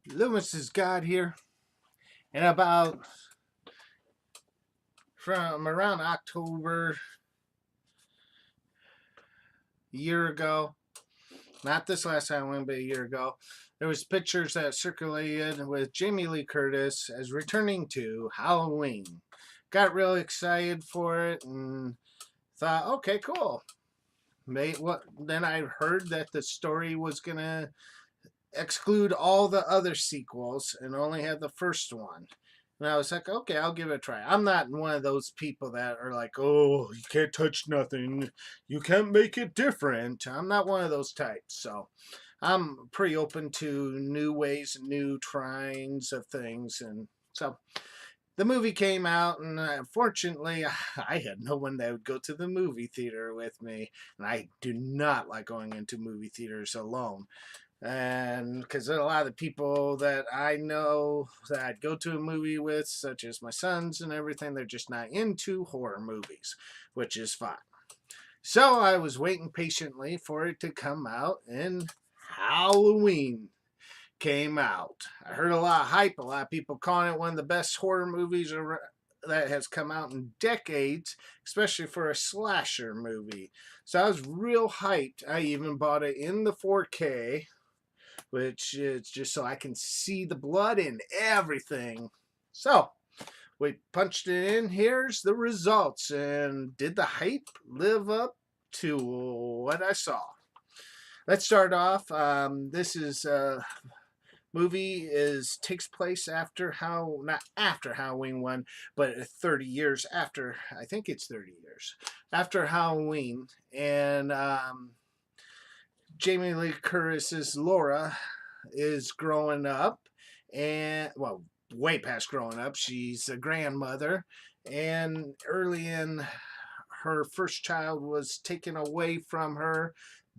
Loomisgod here, and from around October a year ago, not this last Halloween, but a year ago, there was pictures that circulated with Jamie Lee Curtis as returning to Halloween. Got real excited for it and thought, okay, cool. Then I heard that the story was gonna exclude all the other sequels and only have the first one. And I was like, okay, I'll give it a try. I'm not one of those people that are like, oh, you can't touch nothing. You can't make it different. I'm not one of those types. So I'm pretty open to new ways, new tryings of things. And so the movie came out, and unfortunately, I had no one that would go to the movie theater with me. And I do not like going into movie theaters alone. And because a lot of the people that I know that I'd go to a movie with, such as my sons and everything, they're just not into horror movies, which is fine. So I was waiting patiently for it to come out, and Halloween came out. I heard a lot of hype, a lot of people calling it one of the best horror movies that has come out in decades, especially for a slasher movie. So I was real hyped. I even bought it in the 4K, which is just so I can see the blood and everything. So we punched it in. Here's the results. And did the hype live up to what I saw? Let's start off. This is movie is takes place after how not after Halloween one, but 30 years after. I think it's 30 years after Halloween, and Jamie Lee Curtis's Laura is growing up, and well, way past growing up. She's a grandmother, and early in her first child was taken away from her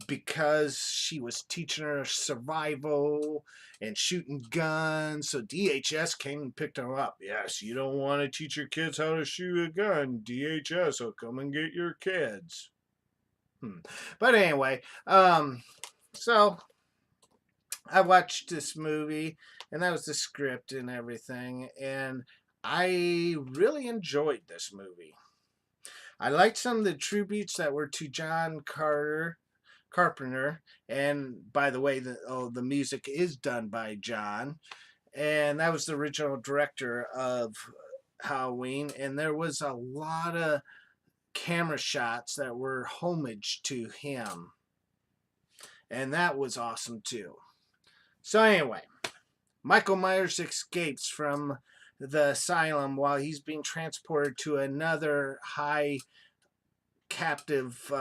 because she was teaching her survival and shooting guns. So DHS came and picked her up. Yes, you don't want to teach your kids how to shoot a gun. DHS will come and get your kids. But anyway, so I watched this movie, and that was the script and everything, and I really enjoyed this movie. I liked some of the tributes that were to John Carpenter, and by the way, the music is done by John, and that was the original director of Halloween, and there was a lot of camera shots that were homage to him, and that was awesome too. So anyway, Michael Myers escapes from the asylum while he's being transported to another high captive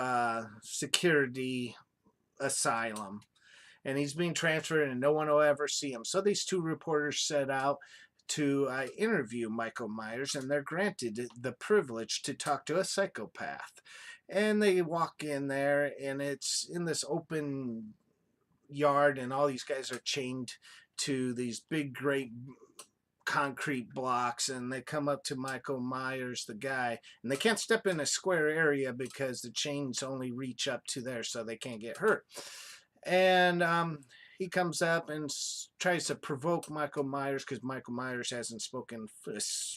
security asylum. And he's being transferred, and no one will ever see him. So these two reporters set out to interview Michael Myers, and they're granted the privilege to talk to a psychopath. And they walk in there, and it's in this open yard, and all these guys are chained to these big, great concrete blocks, and they come up to Michael Myers, the guy, and they can't step in a square area because the chains only reach up to there, so they can't get hurt. And he comes up and tries to provoke Michael Myers because Michael Myers hasn't spoken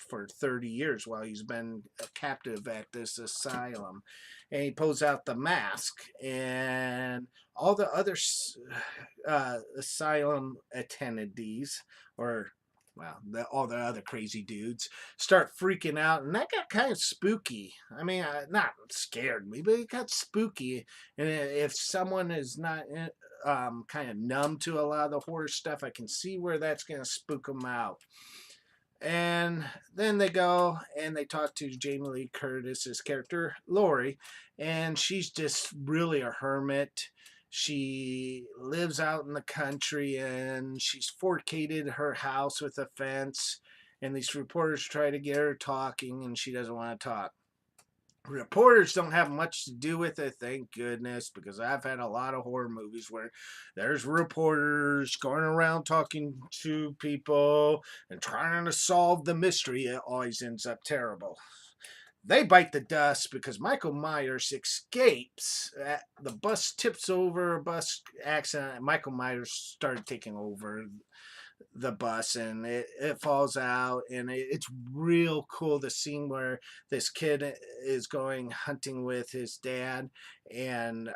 for 30 years while he's been a captive at this asylum. And he pulls out the mask, and all the other asylum attendees, or well, all the other crazy dudes start freaking out, and that got kind of spooky. I mean, not scared me, but it got spooky. And if someone is not kind of numb to a lot of the horror stuff, I can see where that's going to spook them out. And then they go and they talk to Jamie Lee Curtis's character, Lori, and she's just really a hermit. She lives out in the country, and she's fortificated her house with a fence. And these reporters try to get her talking, and she doesn't want to talk. Reporters don't have much to do with it, thank goodness, because I've had a lot of horror movies where there's reporters going around talking to people and trying to solve the mystery. It always ends up terrible. They bite the dust because Michael Myers escapes. The bus tips over, a bus accident. Michael Myers started taking over the bus, and it falls out, and it's real cool, the scene where this kid is going hunting with his dad, and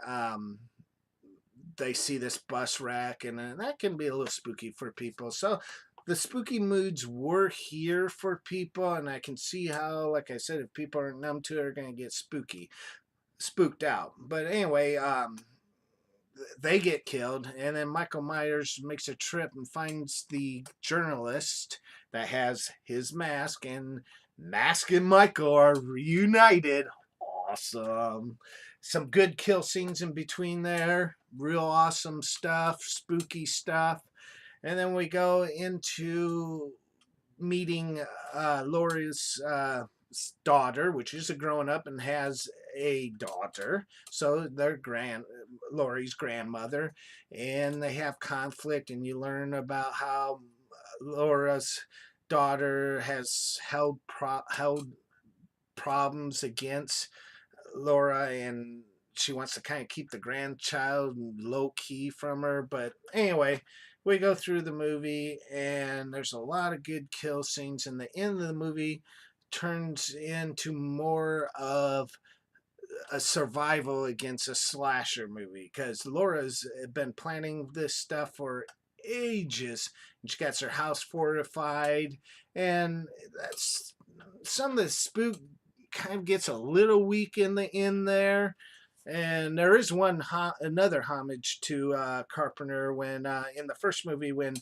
they see this bus wreck, and that can be a little spooky for people. So the spooky moods were here for people, and I can see how, like I said, if people aren't numb to it, are going to get spooked out. But anyway, they get killed, and then Michael Myers makes a trip and finds the journalist that has his mask, and Mask and Michael are reunited. Awesome. Some good kill scenes in between there. Real awesome stuff, spooky stuff. And then we go into meeting Laura's daughter, which is a grown up and has a daughter. So they're Laurie's grandmother, and they have conflict, and you learn about how Laura's daughter has held problems against Laura, and she wants to kind of keep the grandchild low key from her. But anyway, we go through the movie, and there's a lot of good kill scenes, and the end of the movie turns into more of a survival against a slasher movie, because Laura's been planning this stuff for ages, and she got her house fortified, and that's some of the spook kind of gets a little weak in the end there. And there is another homage to Carpenter when in the first movie, when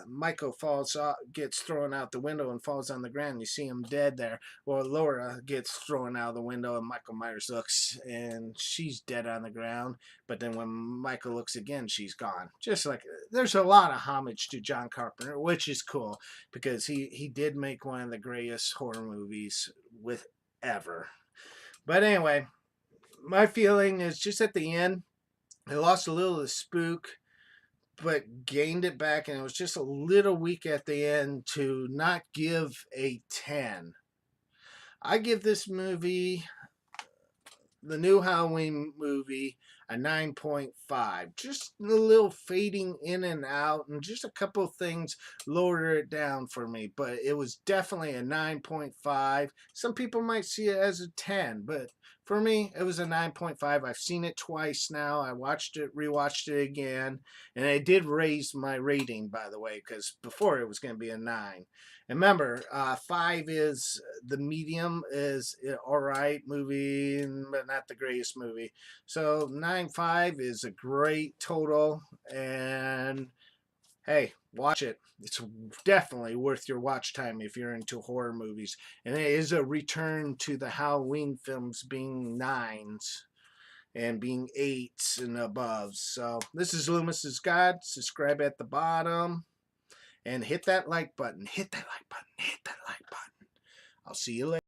Michael gets thrown out the window and falls on the ground. You see him dead there. Well, Laura gets thrown out of the window, and Michael Myers looks, and she's dead on the ground. But then when Michael looks again, she's gone. Just like, there's a lot of homage to John Carpenter, which is cool, because he did make one of the greatest horror movies with ever. But anyway, my feeling is just at the end, I lost a little of the spook, but gained it back, and it was just a little weak at the end to not give a 10. I give this movie, the new Halloween movie, a 9.5. Just a little fading in and out, and just a couple of things lowered it down for me, but it was definitely a 9.5. Some people might see it as a 10, but for me, it was a 9.5. I've seen it twice now. I rewatched it again, and it did raise my rating, by the way, because before it was going to be a 9. And remember, 5 is the medium, is all right movie, but not the greatest movie. So 9.5 is a great total, and hey, watch it. It's definitely worth your watch time if you're into horror movies. And it is a return to the Halloween films being 9s and being 8s and above. So this is Loomisgod. Subscribe at the bottom and hit that like button. Hit that like button. Hit that like button. I'll see you later.